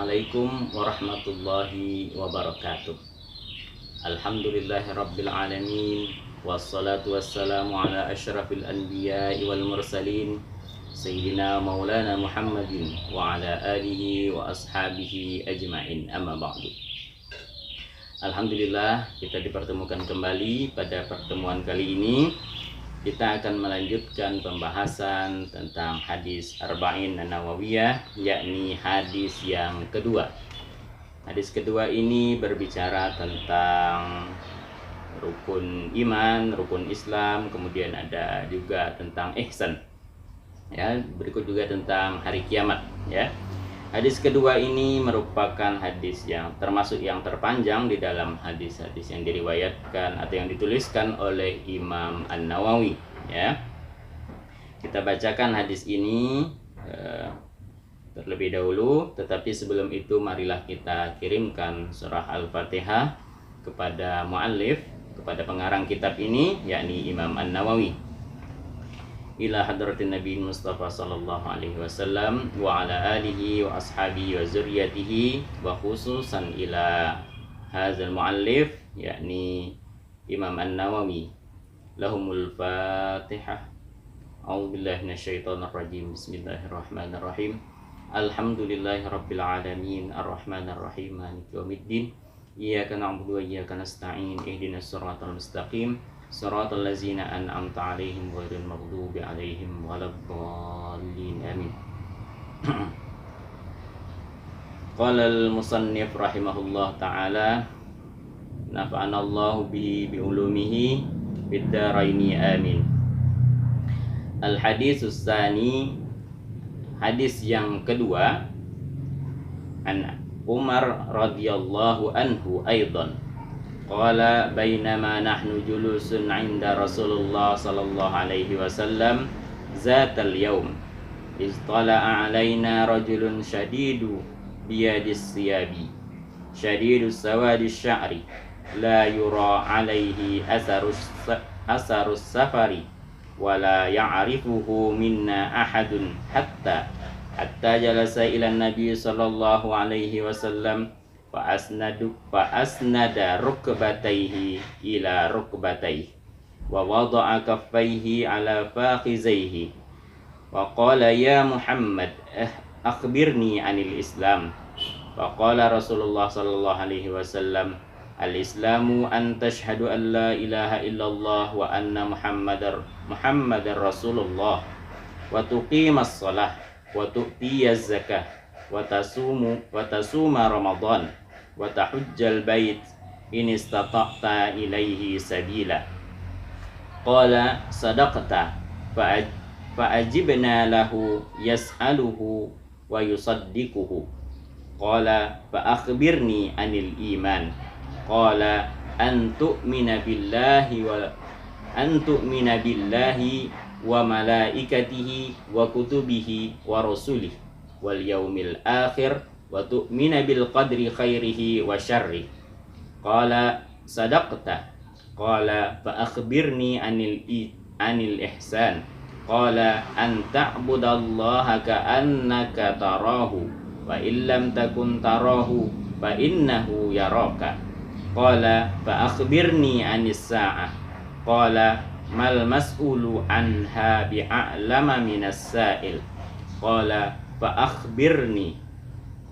Assalamualaikum warahmatullahi wabarakatuh. Alhamdulillahirabbil alamin, wassalatu wassalamu ala asyrafil anbiya'i wal mursalin sayyidina maulana Muhammadin wa ala alihi wa ashabihi ajma'in, amma ba'du. Alhamdulillah, kita dipertemukan kembali. Pada pertemuan kali ini kita akan melanjutkan pembahasan tentang hadis Arba'in An-Nawawiyah, yakni hadis yang kedua. Hadis kedua ini berbicara tentang rukun iman, rukun Islam, kemudian ada juga tentang ihsan. Ya, berikut juga tentang hari kiamat, ya. Hadis kedua ini merupakan hadis yang termasuk yang terpanjang di dalam hadis-hadis yang diriwayatkan atau yang dituliskan oleh Imam An-Nawawi, ya. Kita bacakan hadis ini terlebih dahulu, tetapi sebelum itu marilah kita kirimkan surah Al-Fatihah kepada muallif, kepada pengarang kitab ini, yakni Imam An-Nawawi. Ila hadratin Nabi Mustafa sallallahu alaihi wasallam wa ala alihi wa ashabihi wa zurriyatihi, wa khususan ila hadzal muallif, yakni Imam An-Nawawi. Lahumul Fatihah. A'udzubillahi minasyaitonir rajim. Bismillahirrahmanirrahim. Alhamdulillahirabbil alamin, arrahmanir rahim, maliki yaumiddin. Iyyaka na'budu wa iyyaka nasta'in. Ihdinas siratal mustaqim. Siratal ladzina an'amta 'alaihim ghairil maghdubi 'alaihim waladdallin. Amin. Qala al-musannif rahimahullah ta'ala, nafa'ana Allahu bihi bi ulumihi fid dharaini amin. Al-haditsus tsani, hadis yang kedua, an Umar radhiyallahu anhu aidan. Qala bainama nahnu julusun 'inda Rasulullah sallallahu alaihi wasallam zatal yaum istala'a 'alaina rajulun shadidu biyadis siyabi shadidus sawadis sya'ri la yura 'alaihi asarus safari wala ya'rifuhu minna ahadun hatta jalasa ila nabi sallallahu alaihi wasallam fa asnada rukbatayhi ila rukbatayhi wa wada'a kaffayhi ala fakhizayhi wa qala ya Muhammad akhbirni anil Islam. Wa qala Rasulullah sallallahu alaihi wasallam, al-Islamu an tashhadu an la ilaha illallah wa anna Muhammadar Rasulullah wa tuqimas shalah wa tu'tiyaz zakah wa tasuma Ramadan wa tahujjal bait in istata'ta ilaihi sabila. Qala sadaqta fa ajibna lahu yas'aluhu wa yusaddiquhu. Qala fa akhbirni anil iman. Qala an tu'mina billahi wa malaikatihi wa kutubihi wa rusulihi wal yaumil akhir wa tu'mina bil qadri khairihi wa syarri. Qala sadaqta. Qala fa akhbirni anil ihsan. Qala an ta'budallaha ka'annaka tarahu wa illam takun tarahu fa innahu yaraka. Qala fa akhbirni anis sa'ah. Qala mal mas'ulu anha bi'a'lama minas sa'il. Qala fa akhbirni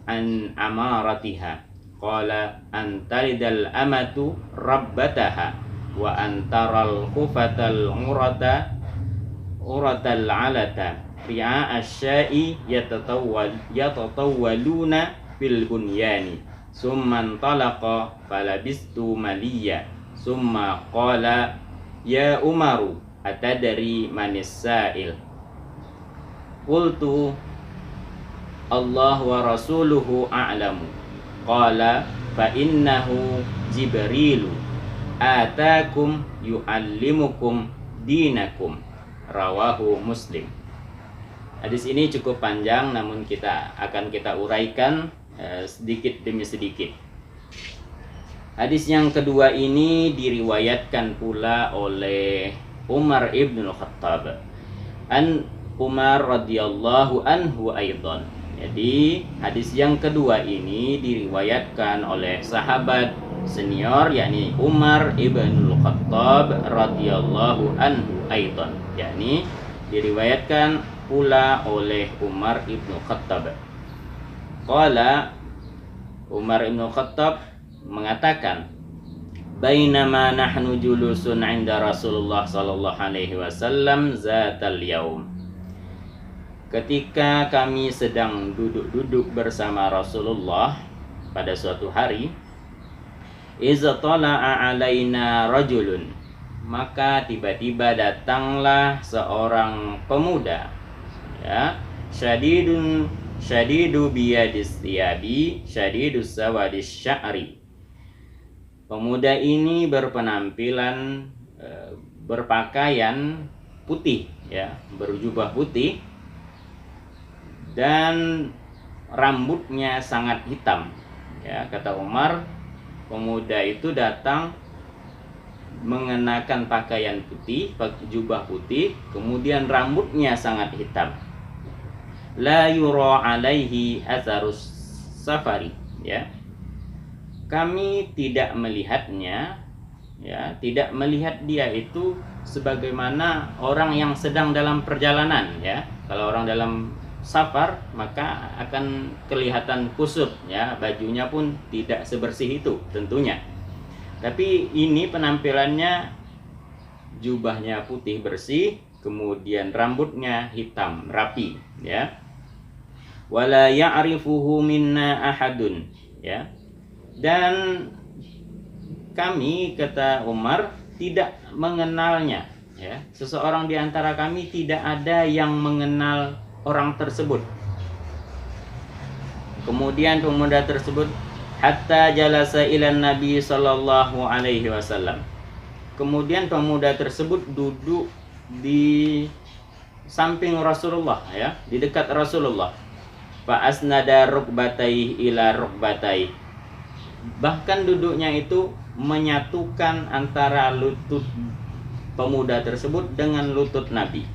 an amaratiha. Qala an talidal amatu rabbataha wa antaral khufatal uratal alata ri'a asya'i yatatawwaluna fil bunyani. Summa talaqa falabistu maliya. Summa qala ya Umaru atadari manis sa'il. Qultu Allah wa rasuluhu a'lamu. Qala fa innahu Jibrilu atakum yu'allimukum dinakum. Rawahu Muslim. Hadis ini cukup panjang, namun akan kita uraikan sedikit demi sedikit. Hadis yang kedua ini diriwayatkan pula oleh Umar ibn Khattab. An Umar radhiyallahu anhu aidan. Jadi hadis yang kedua ini diriwayatkan oleh sahabat senior yakni Umar ibn Khattab radhiyallahu anhu aidan, yakni diriwayatkan pula oleh Umar ibn Khattab. Qala, Umar ibn Khattab mengatakan, bainama nahnu julusun 'inda Rasulullah sallallahu alaihi wasallam zatal yaum. Ketika kami sedang duduk-duduk bersama Rasulullah pada suatu hari, iza tala'a alaina rajulun, maka tiba-tiba datanglah seorang pemuda, ya, syadidu biyadis thiyabi syadidus sawadis sya'ri. Pemuda ini berpenampilan berpakaian putih, ya, berjubah putih, dan rambutnya sangat hitam. Ya, kata Umar, pemuda itu datang mengenakan pakaian putih, jubah putih, kemudian rambutnya sangat hitam. La yura alaihi atharus safari, ya. Kami tidak melihatnya, ya, tidak melihat dia itu sebagaimana orang yang sedang dalam perjalanan, ya. Kalau orang dalam safar maka akan kelihatan kusut, ya, bajunya pun tidak sebersih itu tentunya. Tapi ini penampilannya jubahnya putih bersih, kemudian rambutnya hitam rapi, ya. Wala ya'rifuhu minna ahadun, ya. Dan kami, kata Umar, tidak mengenalnya, ya. Seseorang di antara kami tidak ada yang mengenal orang tersebut. Kemudian pemuda tersebut hatta jalasa ilan Nabi sallallahu alaihi wasallam. Kemudian pemuda tersebut duduk di samping Rasulullah, ya, di dekat Rasulullah. Fa asnada rukbatai ila rukbatai. Bahkan duduknya itu menyatukan antara lutut pemuda tersebut dengan lutut Nabi.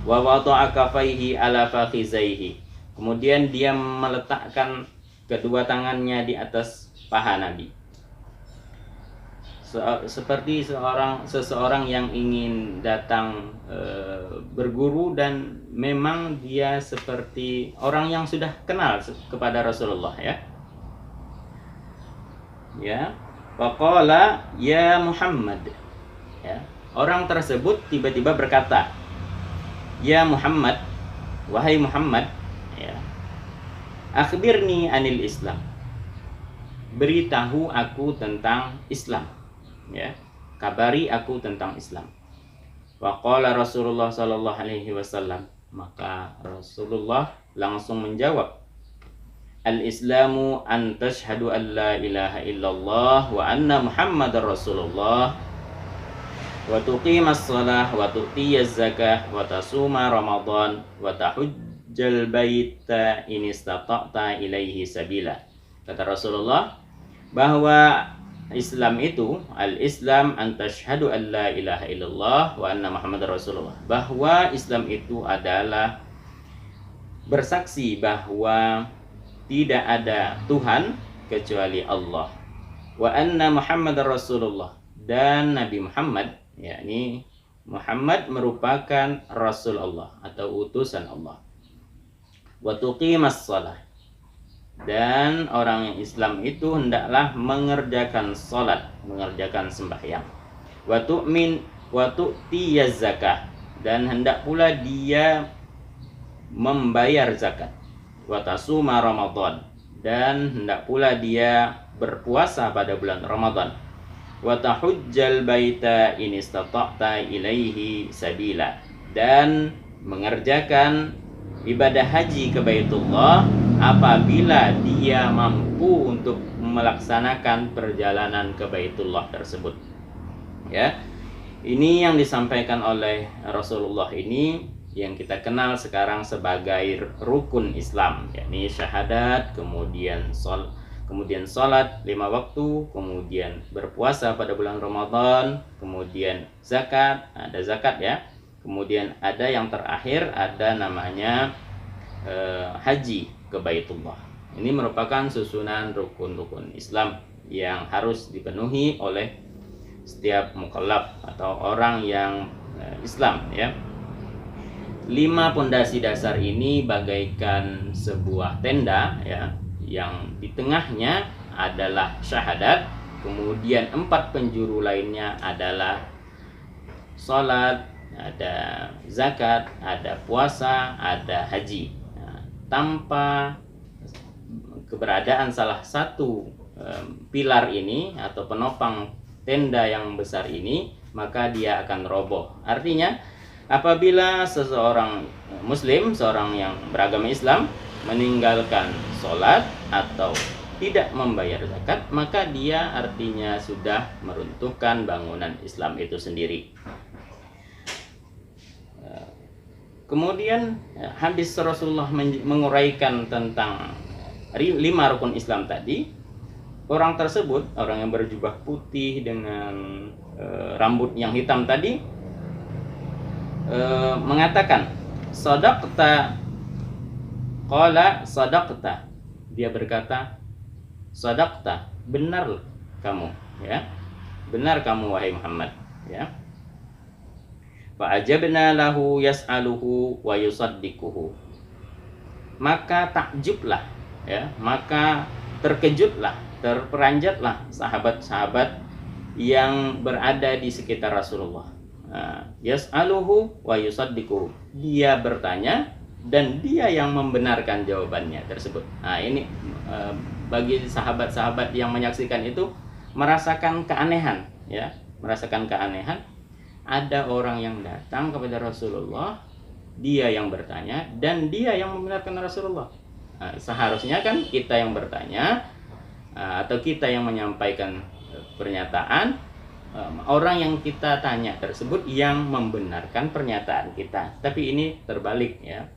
Wa wada'a kafaihi ala fakhizaihi. Kemudian dia meletakkan kedua tangannya di atas paha Nabi. Seperti seseorang yang ingin datang berguru, dan memang dia seperti orang yang sudah kenal kepada Rasulullah, ya. Ya, faqala ya Muhammad, ya. Orang tersebut tiba-tiba berkata, ya Muhammad, wahai Muhammad, ya, akhbirni anil Islam, beritahu aku tentang Islam, ya, kabari aku tentang Islam. Waqala Rasulullah sallallahu alaihi wasallam, maka Rasulullah langsung menjawab, al-Islamu an tashhadu an la ilaha illallah wa anna Muhammadar Rasulullah wa tuqimas shalah wa tu'tiyaz zakah wa tasuma Ramadan wa tahujjal baita in istata'ta ilaihi sabila. Kata Rasulullah bahwa Islam itu, al-Islam an tashhadu an la ilaha illallah wa anna Muhammadar Rasulullah, bahwa Islam itu adalah bersaksi bahwa tidak ada Tuhan kecuali Allah, wa anna Muhammadar Rasulullah, dan Nabi Muhammad, yakni Muhammad merupakan Rasul Allah atau utusan Allah. Wa tuqimas shalah, dan orang yang Islam itu hendaklah mengerjakan salat, mengerjakan sembahyang. Wa tu'min wa tu'tiyaz zakah, dan hendak pula dia membayar zakat. Wa tasuma Ramadan, dan hendak pula dia berpuasa pada bulan Ramadan. Wa tahujjal baita in istata'ta ilaihi sabila, dan mengerjakan ibadah haji ke Baitullah apabila dia mampu untuk melaksanakan perjalanan ke Baitullah tersebut. Ya, ini yang disampaikan oleh Rasulullah ini yang kita kenal sekarang sebagai rukun Islam, yakni syahadat, kemudian salat 5 waktu, kemudian berpuasa pada bulan Ramadan, kemudian zakat, ada zakat, ya. Kemudian ada yang terakhir, ada namanya haji ke Baitullah. Ini merupakan susunan rukun-rukun Islam yang harus dipenuhi oleh setiap mukallaf atau orang yang Islam, ya. 5 pondasi dasar ini bagaikan sebuah tenda, ya, yang di tengahnya adalah syahadat, kemudian 4 penjuru lainnya adalah salat, ada zakat, ada puasa, ada haji. Nah, tanpa keberadaan salah satu pilar ini atau penopang tenda yang besar ini, maka dia akan roboh. Artinya, apabila seseorang muslim, seorang yang beragama Islam, meninggalkan sholat atau tidak membayar zakat, maka dia artinya sudah meruntuhkan bangunan Islam itu sendiri. Kemudian hadis Rasulullah menguraikan tentang 5 rukun Islam tadi. Orang tersebut, orang yang berjubah putih dengan rambut yang hitam tadi, mengatakan, "Shadaqta." Qala sadaqta. Dia berkata, "Shadaqta, benar kamu, ya. Benar kamu wahai Muhammad, ya." Fa ajabna lahu yas'aluhu wa yusaddiquhu. Maka takjublah, ya, maka terkejutlah, terperanjatlah sahabat-sahabat yang berada di sekitar Rasulullah. Yas'aluhu wa yusaddiquhu. Dia bertanya dan dia yang membenarkan jawabannya tersebut. Nah, ini bagi sahabat-sahabat yang menyaksikan itu merasakan keanehan, ya, merasakan keanehan. Ada orang yang datang kepada Rasulullah, dia yang bertanya dan dia yang membenarkan Rasulullah. Nah, seharusnya kan kita yang bertanya atau kita yang menyampaikan pernyataan, orang yang kita tanya tersebut yang membenarkan pernyataan kita. Tapi ini terbalik, ya.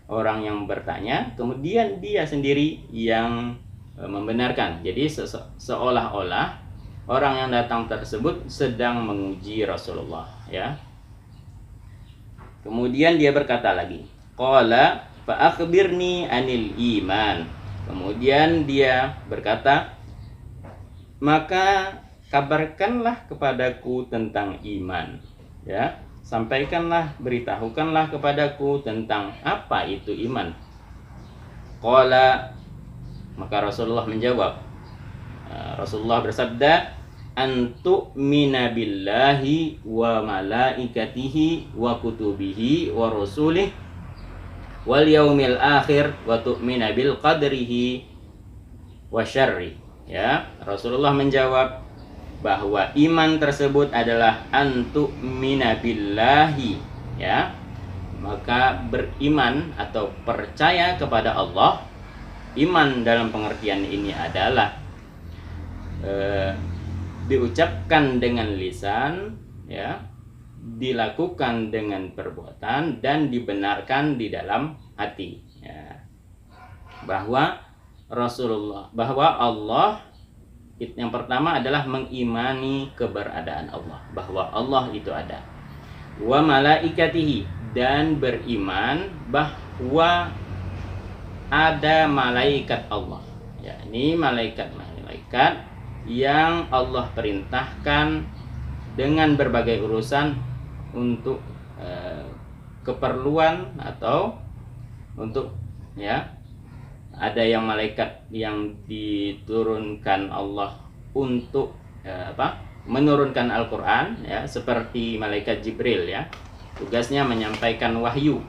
Orang yang bertanya, kemudian dia sendiri yang membenarkan. Jadi seolah-olah orang yang datang tersebut sedang menguji Rasulullah, ya. Kemudian dia berkata lagi, qala fa akhbirni anil iman. Kemudian dia berkata, maka kabarkanlah kepadaku tentang iman, ya. Sampaikanlah, beritahukanlah kepadaku tentang apa itu iman. Qala, maka Rasulullah menjawab, Rasulullah bersabda, antu'mina billahi wa malaikatihi wa kutubihi wa rusulih wal yaumil akhir wa tu'mina bil qadrihi wa syarri. Ya, Rasulullah menjawab bahwa iman tersebut adalah antu'mina billahi, ya. Maka beriman atau percaya kepada Allah. Iman dalam pengertian ini adalah diucapkan dengan lisan, ya, dilakukan dengan perbuatan dan dibenarkan di dalam hati, ya. Bahwa Allah, yang pertama adalah mengimani keberadaan Allah, bahwa Allah itu ada. Wa malaikatihi, dan beriman bahwa ada malaikat Allah, ya, ini malaikat yang Allah perintahkan dengan berbagai urusan untuk keperluan atau untuk, ya, ada yang malaikat yang diturunkan Allah untuk menurunkan Al-Quran, ya, seperti malaikat Jibril, ya, tugasnya menyampaikan wahyu.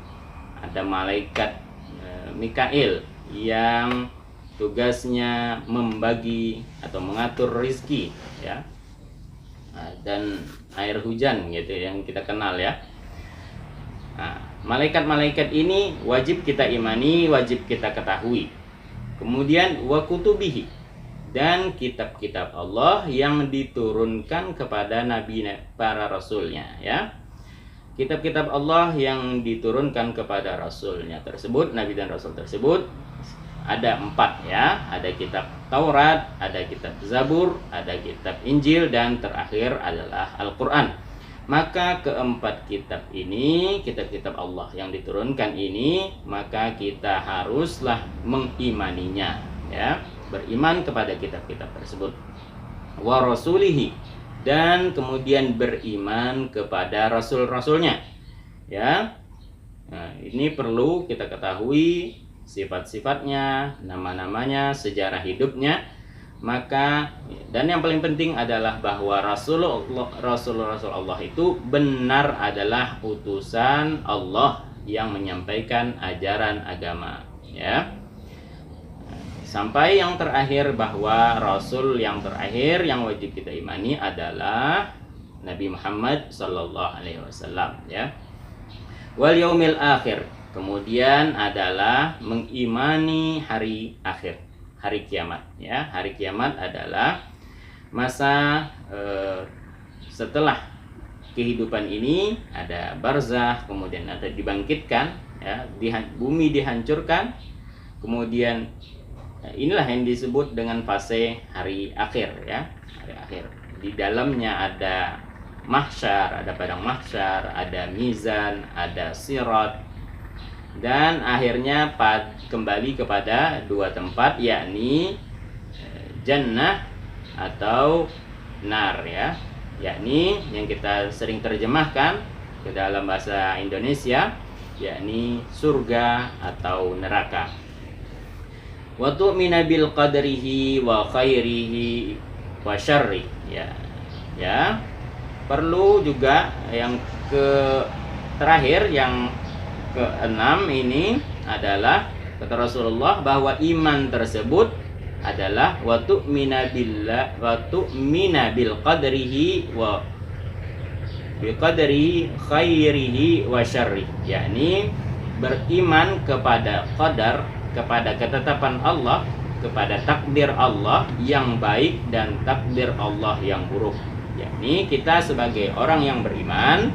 Ada malaikat Mikail yang tugasnya membagi atau mengatur rizki, ya, dan air hujan, gitu, yang kita kenal, ya. Nah, malaikat-malaikat ini wajib kita imani, wajib kita ketahui. Kemudian wa kutubihi, dan kitab-kitab Allah yang diturunkan kepada nabi, para rasulnya, ya. Kitab-kitab Allah yang diturunkan kepada rasulnya tersebut, nabi dan rasul tersebut, ada 4, ya. Ada kitab Taurat, ada kitab Zabur, ada kitab Injil, dan terakhir adalah Al-Quran. Maka keempat kitab ini, kitab-kitab Allah yang diturunkan ini, maka kita haruslah mengimaninya, ya, beriman kepada kitab-kitab tersebut. Wa rasulihi, dan kemudian beriman kepada rasul-rasulnya, ya. Nah, ini perlu kita ketahui sifat-sifatnya, nama-namanya, sejarah hidupnya. Maka, dan yang paling penting adalah bahwa Rasul Allah itu benar adalah utusan Allah yang menyampaikan ajaran agama, ya. Sampai yang terakhir, bahwa Rasul yang terakhir yang wajib kita imani adalah Nabi Muhammad Sallallahu Alaihi Wasallam, ya. Wal yaumil akhir, kemudian adalah mengimani hari akhir, hari kiamat, ya. Hari kiamat adalah masa setelah kehidupan ini, ada barzakh, kemudian ada dibangkitkan, ya, bumi dihancurkan, kemudian inilah yang disebut dengan fase hari akhir, ya, hari akhir. Di dalamnya ada mahsyar, ada padang mahsyar, ada mizan, ada sirat, dan akhirnya kembali kepada dua tempat, yakni jannah atau nar, ya, yakni yang kita sering terjemahkan ke dalam bahasa Indonesia, yakni surga atau neraka. Wa tu'mina bil qadrihi wa khairihi wa syarri, ya, ya. Perlu juga yang terakhir, yang keenam ini adalah kata Rasulullah bahwa iman tersebut adalah wa tu'mina bil qadrihi wa bi qadri khairihi wa syarri, yakni beriman kepada qadar, kepada ketetapan Allah, kepada takdir Allah yang baik dan takdir Allah yang buruk. Yakni kita sebagai orang yang beriman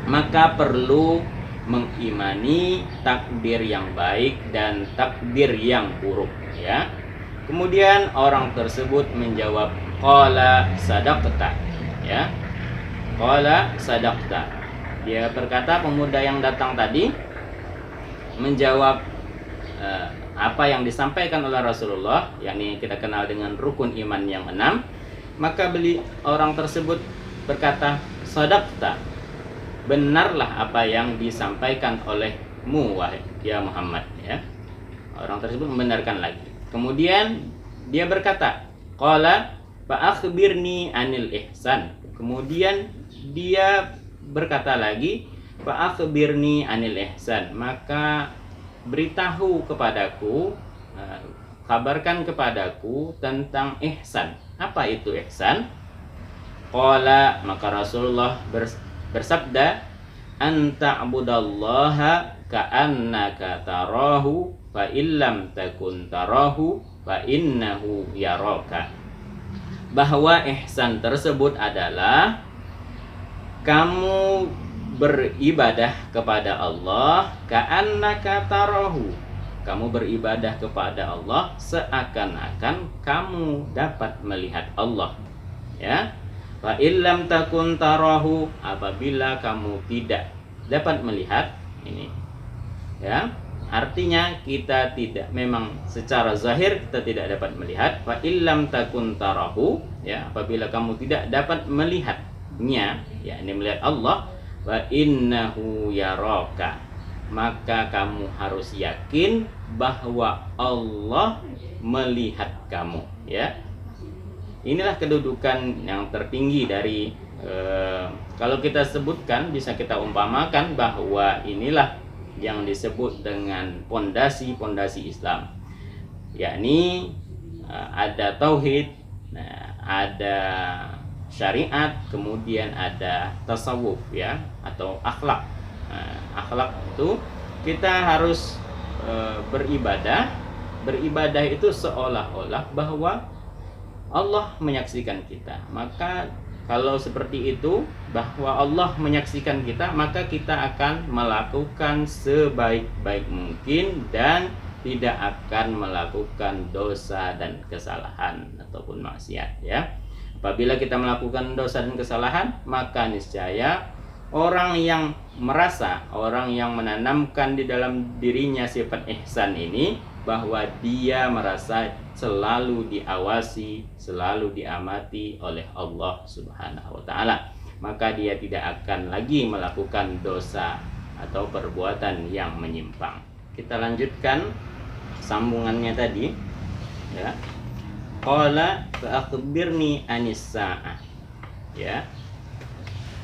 maka perlu mengimani takdir yang baik dan takdir yang buruk, ya. Kemudian orang tersebut menjawab qala sadaqta, ya. Qala sadaqta. Dia berkata, pemuda yang datang tadi menjawab apa yang disampaikan oleh Rasulullah, yakni kita kenal dengan rukun iman yang 6. Maka orang tersebut berkata, sadaqta, benarlah apa yang disampaikan olehmu wahai ya Muhammad, ya. Orang tersebut membenarkan lagi. Kemudian dia berkata, qala fa akhbirni anil ihsan. Kemudian dia berkata lagi, fa akhbirni anil ihsan, maka beritahu kepadaku, kabarkan kepadaku tentang ihsan. Apa itu ihsan? Qala, maka Rasulullah bersabda, anta abudallaha ka'annaka tarahu fa illam takun tarahu fa innahu yaraka. Bahwa ihsan tersebut adalah kamu beribadah kepada Allah ka'annaka tarahu, kamu beribadah kepada Allah seakan-akan kamu dapat melihat Allah, ya. Fa illam takun tarahu, apabila kamu tidak dapat melihat ini, ya, artinya kita tidak, memang secara zahir kita tidak dapat melihat. Fa illam takun tarahu, ya, apabila kamu tidak dapat melihatnya, ya, ini melihat Allah, wa innahu yaraka, maka kamu harus yakin bahwa Allah melihat kamu, ya. Inilah kedudukan yang tertinggi dari kalau kita sebutkan, bisa kita umpamakan bahwa inilah yang disebut dengan pondasi-pondasi Islam, yakni ada tauhid, ada syariat, kemudian ada tasawuf, ya, atau akhlak. Akhlak itu kita harus beribadah itu seolah-olah bahwa Allah menyaksikan kita. Maka kalau seperti itu, bahwa Allah menyaksikan kita, maka kita akan melakukan sebaik-baik mungkin dan tidak akan melakukan dosa dan kesalahan ataupun maksiat, ya. Apabila kita melakukan dosa dan kesalahan, maka niscaya orang yang merasa, orang yang menanamkan di dalam dirinya sifat ihsan ini, bahwa dia merasa selalu diawasi, selalu diamati oleh Allah Subhanahu wa taala, maka dia tidak akan lagi melakukan dosa atau perbuatan yang menyimpang. Kita lanjutkan sambungannya tadi, ya. Qala fa akhbirni anis sa'ah. Ya.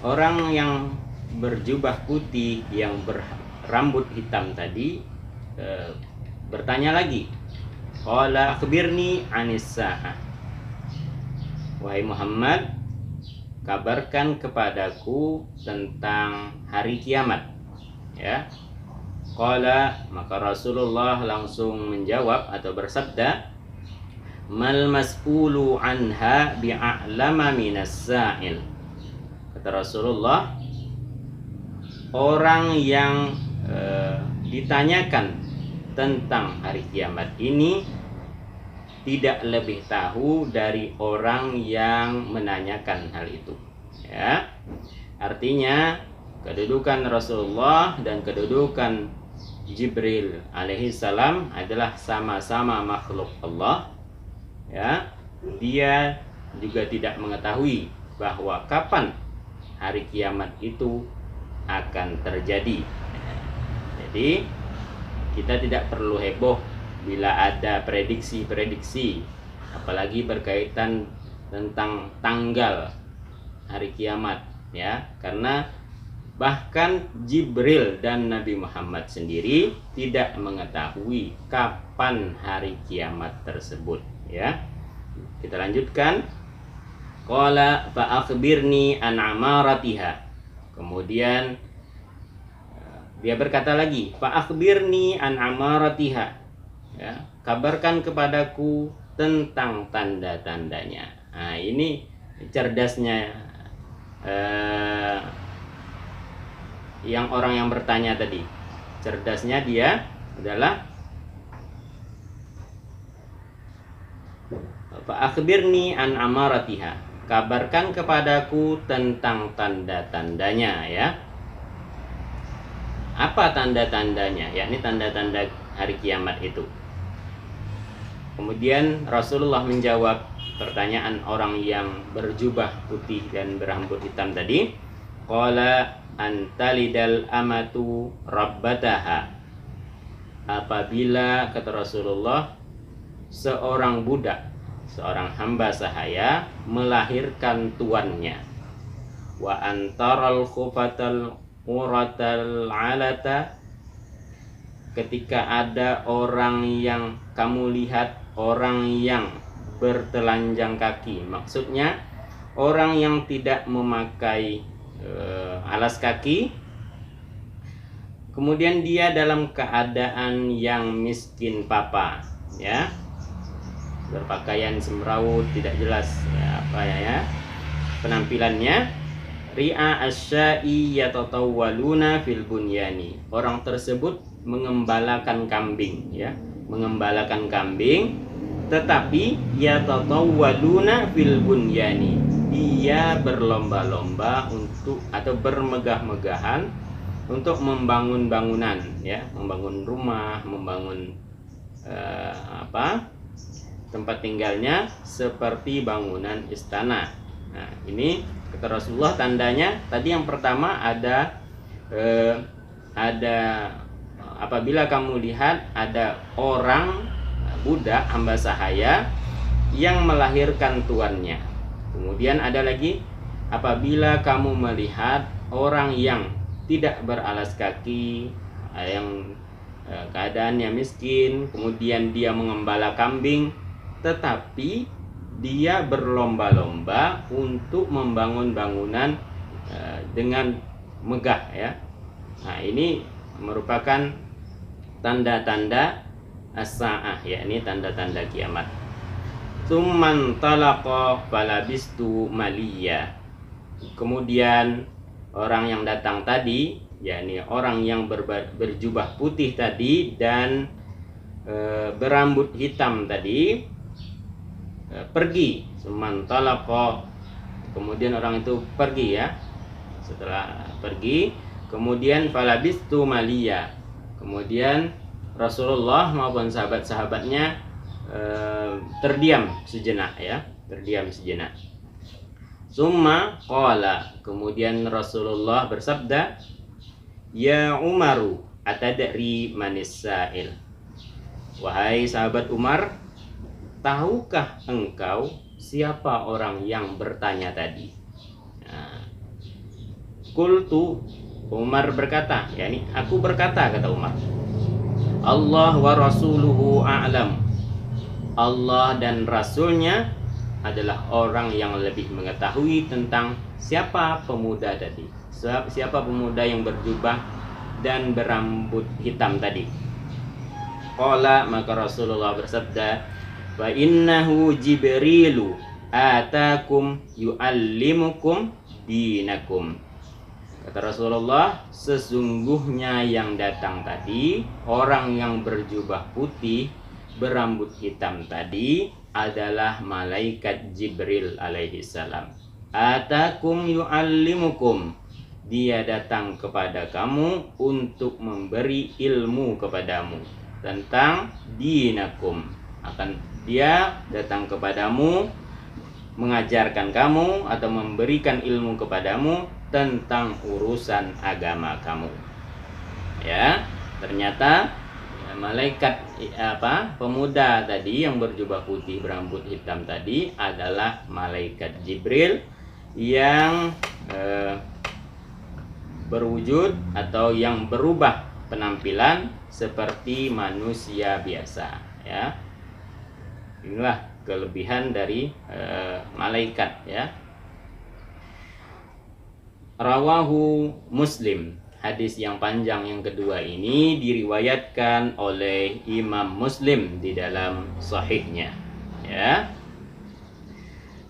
Orang yang berjubah putih yang berambut hitam tadi bertanya lagi. Qala akhbirni anis sa'ah. Wahai Muhammad, kabarkan kepadaku tentang hari kiamat. Ya. Qala, maka Rasulullah langsung menjawab atau bersabda, mal mas'ulu anha bi'a'lama minas sa'il. Kata Rasulullah, orang yang ditanyakan tentang hari kiamat ini tidak lebih tahu dari orang yang menanyakan hal itu. Ya. Artinya kedudukan Rasulullah dan kedudukan Jibril alaihi salam adalah sama-sama makhluk Allah. Ya, dia juga tidak mengetahui bahwa kapan hari kiamat itu akan terjadi. Jadi kita tidak perlu heboh bila ada prediksi-prediksi, apalagi berkaitan tentang tanggal hari kiamat, ya, karena bahkan Jibril dan Nabi Muhammad sendiri tidak mengetahui kapan hari kiamat tersebut. Ya, kita lanjutkan. Qala fa akhbirni an amaratiha. Kemudian dia berkata lagi, fa akhbirni an amaratiha. Ya, kabarkan kepadaku tentang tanda-tandanya. Nah, ini cerdasnya yang orang yang bertanya tadi. Cerdasnya dia adalah fa akhbirni an amaratiha. Kabarkan kepadaku tentang tanda-tandanya, ya. Apa tanda-tandanya? Yakni tanda-tanda hari kiamat itu. Kemudian Rasulullah menjawab pertanyaan orang yang berjubah putih dan berambut hitam tadi. Qala antalidal amatu rabbataha. Apabila, kata Rasulullah, seorang budak, seorang hamba sahaya melahirkan tuannya. Wa antaral khufatal uratal alata. Ketika ada orang yang kamu lihat, orang yang bertelanjang kaki, maksudnya orang yang tidak memakai alas kaki, kemudian dia dalam keadaan yang miskin papa, ya, berpakaian semrawut, tidak jelas ya, apa ya penampilannya. Ri'a asya'i yatatawwaluna fil bunyani. Orang tersebut mengembalakan kambing, ya, mengembalakan kambing, tetapi yatatawwaluna fil bunyani. Dia berlomba-lomba untuk atau bermegah-megahan untuk membangun bangunan, ya, membangun rumah, membangun tempat tinggalnya seperti bangunan istana. Nah, ini kata Rasulullah tandanya tadi yang pertama ada apabila kamu lihat ada orang budak hamba sahaya yang melahirkan tuannya. Kemudian ada lagi apabila kamu melihat orang yang tidak beralas kaki, yang keadaannya miskin, kemudian dia mengembala kambing, tetapi dia berlomba-lomba untuk membangun bangunan dengan megah, ya. Nah, ini merupakan tanda-tanda as-sa'ah, yakni tanda-tanda kiamat. Tsumman talaqa falabistu maliya. Kemudian orang yang datang tadi, yakni orang yang berjubah putih tadi dan berambut hitam tadi, pergi. Sumantalaqa, kemudian orang itu pergi ya. Setelah pergi, kemudian falabistu maliya, kemudian Rasulullah maupun sahabat-sahabatnya terdiam sejenak ya, terdiam sejenak. Summa qala, kemudian Rasulullah bersabda, ya Umaru atadri manis sa'il, wahai sahabat Umar, tahukah engkau siapa orang yang bertanya tadi? Nah, Qultu, Umar berkata, yakni aku berkata, kata Umar, Allah wa rasuluhu a'lam, Allah dan Rasulnya adalah orang yang lebih mengetahui tentang siapa pemuda tadi, siapa pemuda yang berjubah dan berambut hitam tadi. Qala, maka Rasulullah bersabda, wa innahu Jibrilu atakum yu'allimukum dinakum. Kata Rasulullah, sesungguhnya yang datang tadi, orang yang berjubah putih, berambut hitam tadi adalah malaikat Jibril alaihi salam. Atakum yu'allimukum, dia datang kepada kamu untuk memberi ilmu kepadamu tentang dinakum. Dia datang kepadamu, mengajarkan kamu atau memberikan ilmu kepadamu tentang urusan agama kamu. Ya, ternyata malaikat pemuda tadi yang berjubah putih berambut hitam tadi adalah malaikat Jibril yang berwujud atau yang berubah penampilan seperti manusia biasa ya. Inilah kelebihan dari malaikat ya. Rawahu Muslim. Hadis yang panjang yang kedua ini diriwayatkan oleh Imam Muslim di dalam sahihnya ya.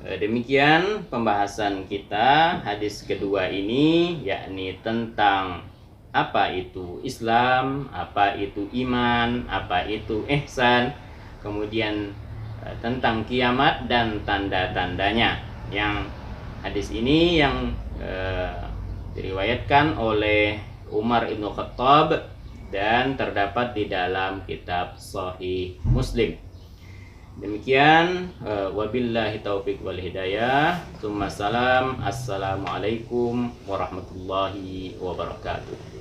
Demikian pembahasan kita hadis kedua ini, yakni tentang apa itu Islam, apa itu iman, apa itu ihsan, kemudian tentang kiamat dan tanda-tandanya. Yang hadis ini yang diriwayatkan oleh Umar ibn Khattab dan terdapat di dalam kitab Sahih Muslim. Demikian, wabillahi taufiq wal hidayah. Assalamualaikum warahmatullahi wabarakatuh.